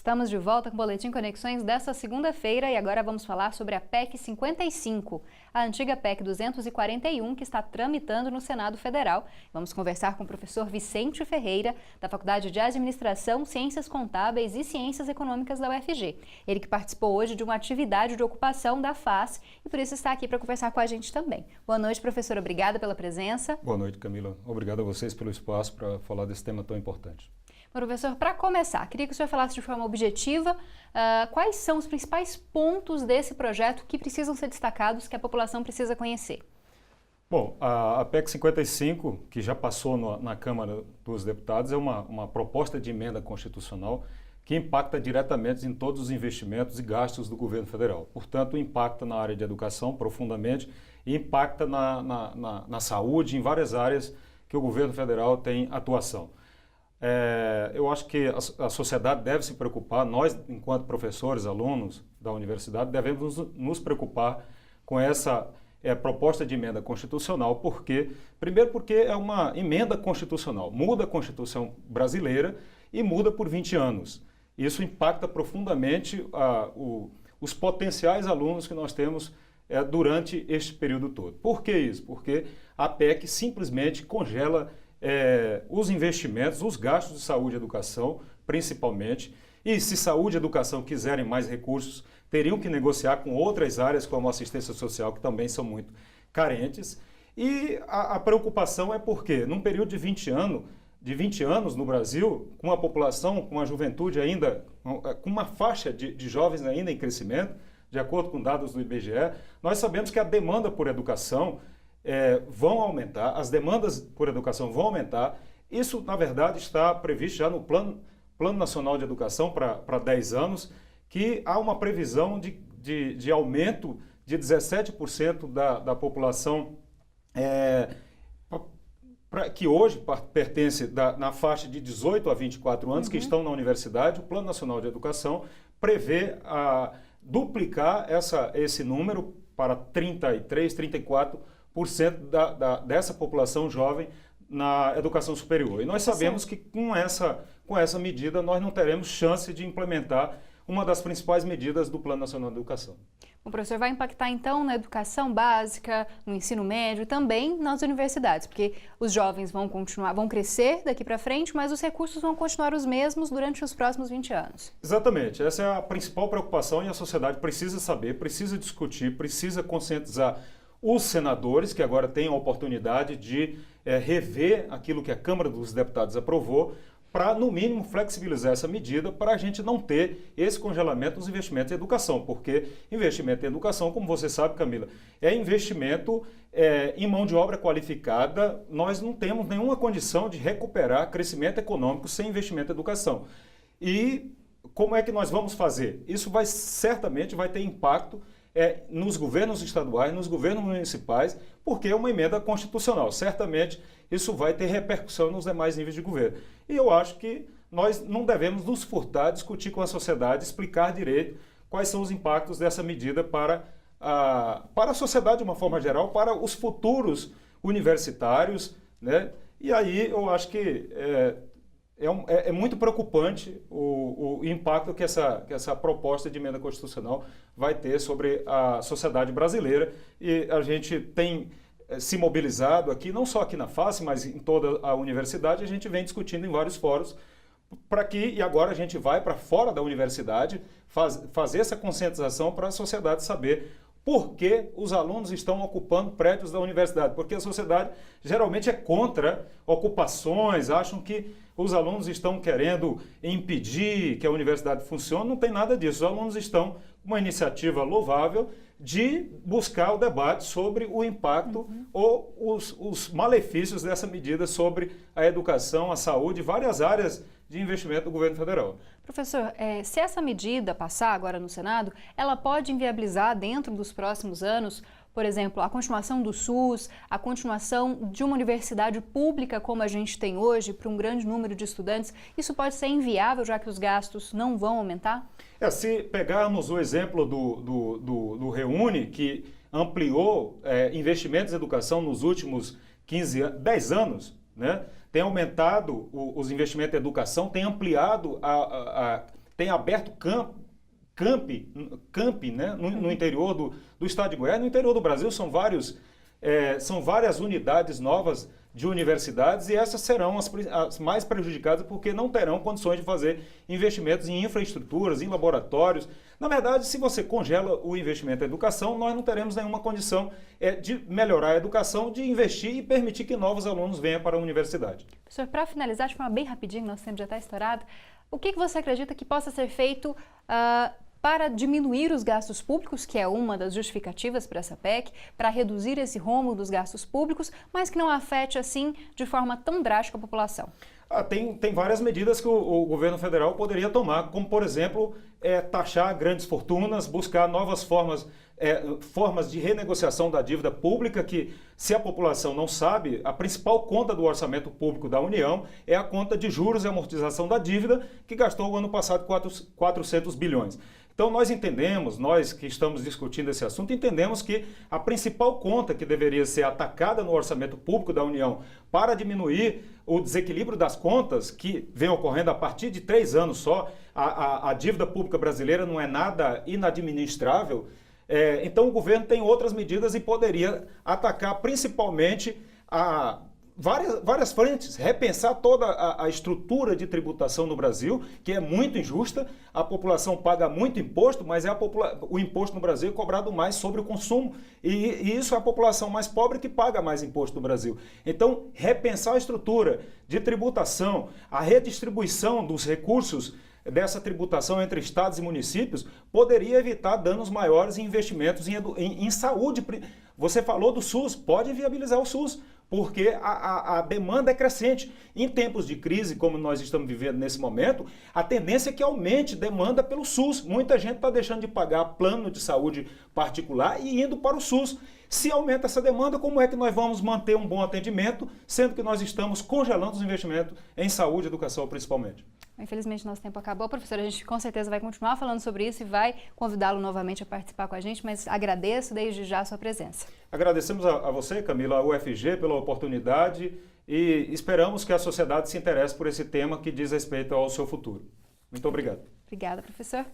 Estamos de volta com o Boletim Conexões desta segunda-feira e agora vamos falar sobre a PEC 55, a antiga PEC 241 que está tramitando no Senado Federal. Vamos conversar com o professor Vicente Ferreira, da Faculdade de Administração, Ciências Contábeis e Ciências Econômicas da UFG. Ele que participou hoje de uma atividade de ocupação da FAS e por isso está aqui para conversar com a gente também. Boa noite, professor. Obrigada pela presença. Boa noite, Camila. Obrigado a vocês pelo espaço para falar desse tema tão importante. Professor, para começar, queria que o senhor falasse de forma objetiva quais são os principais pontos desse projeto que precisam ser destacados, que a população precisa conhecer. Bom, a PEC 55, que já passou na Câmara dos Deputados, é uma proposta de emenda constitucional que impacta diretamente em todos os investimentos e gastos do governo federal. Portanto, impacta na área de educação profundamente e impacta na saúde, em várias áreas que o governo federal tem atuação. Eu acho que a sociedade deve se preocupar, nós, enquanto professores, alunos da universidade, devemos nos preocupar com essa proposta de emenda constitucional. Por quê? Primeiro porque é uma emenda constitucional, muda a Constituição brasileira e muda por 20 anos. Isso impacta profundamente os potenciais alunos que nós temos durante este período todo. Por que isso? Porque a PEC simplesmente congela os investimentos, os gastos de saúde e educação, principalmente, e se saúde e educação quiserem mais recursos, teriam que negociar com outras áreas, como a assistência social, que também são muito carentes. E a preocupação é porque, num período de 20 anos no Brasil, com a população, com a juventude ainda, com uma faixa de jovens ainda em crescimento, de acordo com dados do IBGE, nós sabemos que a demanda por educação vão aumentar, as demandas por educação vão aumentar. Isso, na verdade, está previsto já no Plano Nacional de Educação para 10 anos, que há uma previsão de aumento de 17% da população que hoje pertence na faixa de 18 a 24 anos, que estão na universidade. O Plano Nacional de Educação prevê duplicar esse número para 33, 34% dessa população jovem na educação superior. E nós sabemos que com essa medida nós não teremos chance de implementar uma das principais medidas do Plano Nacional de Educação. O professor vai impactar então na educação básica, no ensino médio, também nas universidades, porque os jovens vão crescer daqui para frente, mas os recursos vão continuar os mesmos durante os próximos 20 anos. Exatamente, essa é a principal preocupação e a sociedade precisa saber, precisa discutir, precisa conscientizar os senadores, que agora têm a oportunidade de rever aquilo que a Câmara dos Deputados aprovou, para, no mínimo, flexibilizar essa medida para a gente não ter esse congelamento dos investimentos em educação, porque investimento em educação, como você sabe, Camila, é investimento em mão de obra qualificada. Nós não temos nenhuma condição de recuperar crescimento econômico sem investimento em educação. E como é que nós vamos fazer? Isso certamente vai ter impacto nos governos estaduais, nos governos municipais, porque é uma emenda constitucional. Certamente isso vai ter repercussão nos demais níveis de governo. E eu acho que nós não devemos nos furtar, discutir com a sociedade, explicar direito quais são os impactos dessa medida para a sociedade de uma forma geral, para os futuros universitários, né? E aí eu acho que é muito preocupante o impacto que essa proposta de emenda constitucional vai ter sobre a sociedade brasileira. E a gente tem se mobilizado aqui, não só aqui na FAS, mas em toda a universidade. A gente vem discutindo em vários fóruns e agora a gente vai para fora da universidade fazer essa conscientização para a sociedade saber por que os alunos estão ocupando prédios da universidade, porque a sociedade geralmente é contra ocupações, acham que os alunos estão querendo impedir que a universidade funcione. Não tem nada disso. Os alunos estão com uma iniciativa louvável de buscar o debate sobre o impacto ou os malefícios dessa medida sobre a educação, a saúde e várias áreas de investimento do governo federal. Professor, se essa medida passar agora no Senado, ela pode inviabilizar dentro dos próximos anos, por exemplo, a continuação do SUS, a continuação de uma universidade pública como a gente tem hoje para um grande número de estudantes? Isso pode ser inviável, já que os gastos não vão aumentar? Se pegarmos o exemplo do Reúne, que ampliou investimentos em educação nos últimos 10 anos, né? Tem aumentado os investimentos em educação, tem ampliado tem aberto campi, né, no interior do estado de Goiás. No interior do Brasil são várias unidades novas de universidades e essas serão as mais prejudicadas porque não terão condições de fazer investimentos em infraestruturas, em laboratórios. Na verdade, se você congela o investimento em educação, nós não teremos nenhuma condição de melhorar a educação, de investir e permitir que novos alunos venham para a universidade. Professor, para finalizar, de forma bem rapidinho, nosso tempo já está estourado, o que você acredita que possa ser feito para diminuir os gastos públicos, que é uma das justificativas para essa PEC, para reduzir esse rombo dos gastos públicos, mas que não afete assim de forma tão drástica a população? Tem várias medidas que o governo federal poderia tomar, como, por exemplo, taxar grandes fortunas, buscar novas formas de renegociação da dívida pública, que, se a população não sabe, a principal conta do orçamento público da União é a conta de juros e amortização da dívida, que gastou o ano passado 400 bilhões. Então nós entendemos, nós que estamos discutindo esse assunto, entendemos que a principal conta que deveria ser atacada no orçamento público da União para diminuir o desequilíbrio das contas, que vem ocorrendo a partir de 3 anos só, a dívida pública brasileira não é nada inadministrável, então o governo tem outras medidas e poderia atacar principalmente várias frentes, repensar toda a estrutura de tributação no Brasil, que é muito injusta, a população paga muito imposto, mas o imposto no Brasil é cobrado mais sobre o consumo, e isso é a população mais pobre que paga mais imposto no Brasil. Então, repensar a estrutura de tributação, a redistribuição dos recursos dessa tributação entre estados e municípios, poderia evitar danos maiores em investimentos em saúde. Você falou do SUS, pode viabilizar o SUS, porque a demanda é crescente. Em tempos de crise, como nós estamos vivendo nesse momento, a tendência é que aumente demanda pelo SUS. Muita gente está deixando de pagar plano de saúde particular e indo para o SUS. Se aumenta essa demanda, como é que nós vamos manter um bom atendimento, sendo que nós estamos congelando os investimentos em saúde e educação principalmente? Infelizmente, nosso tempo acabou. Professor, a gente com certeza vai continuar falando sobre isso e vai convidá-lo novamente a participar com a gente, mas agradeço desde já a sua presença. Agradecemos a você, Camila, a UFG, pela oportunidade e esperamos que a sociedade se interesse por esse tema que diz respeito ao seu futuro. Muito obrigado. Obrigada, professor.